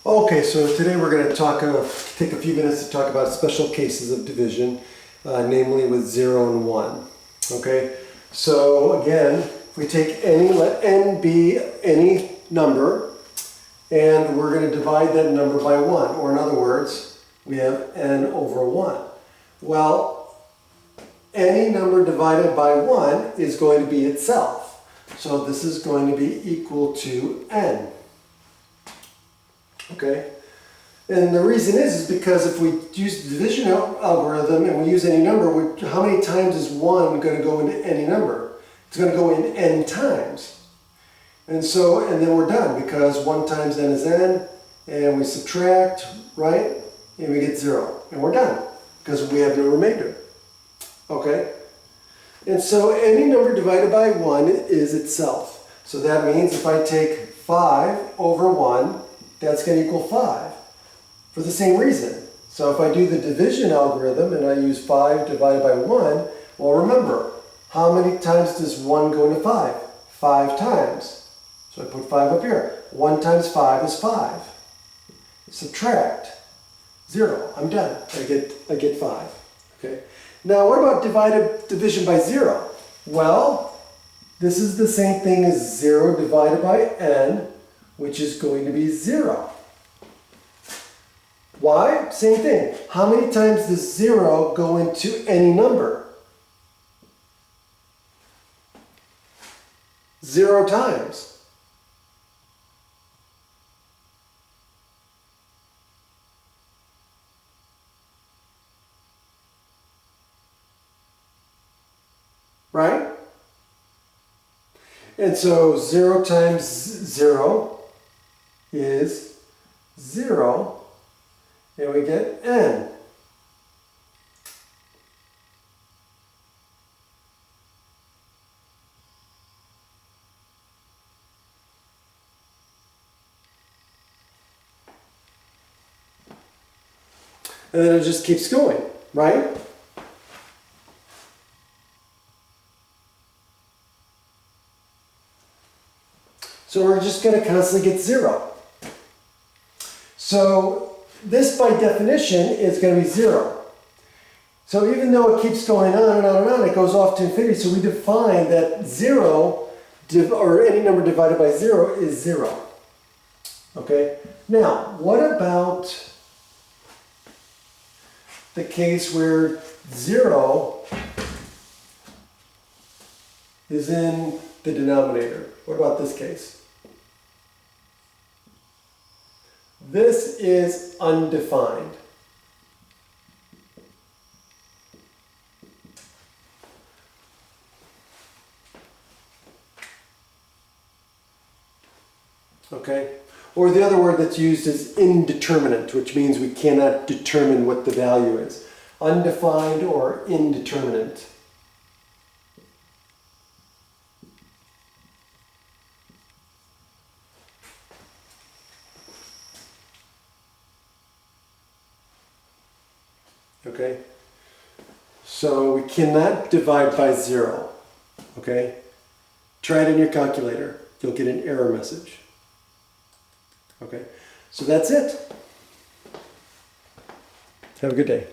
Okay, so today we're going to take a few minutes to talk about special cases of division, namely with 0 and 1. Okay, so again, if we take any, let n be any number, and we're going to divide that number by 1, or in other words, we have n over 1. Well, any number divided by 1 is going to be itself. So this is going to be equal to n. Okay, and the reason is because if we use the division algorithm and we use any number, how many times is 1 going to go into any number? It's going to go in n times. And then we're done, because 1 times n is n, and we subtract, right, and we get 0. And we're done, because we have no remainder. Okay? And so any number divided by 1 is itself. So that means if I take 5 over 1, that's going to equal 5 for the same reason. So if I do the division algorithm and I use 5 divided by 1, well, remember, how many times does 1 go into 5? 5 times. So I put 5 up here. 1 times 5 is 5. Subtract 0. I'm done. I get 5. Okay. Now what about division by 0? Well, this is the same thing as 0 divided by n, which is going to be 0. Why? Same thing. How many times does 0 go into any number? 0 times. Right? And so 0 times 0 is 0, and we get n. And then it just keeps going, right? So we're just going to constantly get 0. So this, by definition, is going to be 0. So even though it keeps going on and on and on, it goes off to infinity. So we define that 0, or any number divided by 0, is 0. Okay? Now, what about the case where 0 is in the denominator? What about this case? This is undefined. Okay? Or the other word that's used is indeterminate, which means we cannot determine what the value is. Undefined or indeterminate. Okay? So we cannot divide by 0. Okay? Try it in your calculator. You'll get an error message. Okay? So that's it. Have a good day.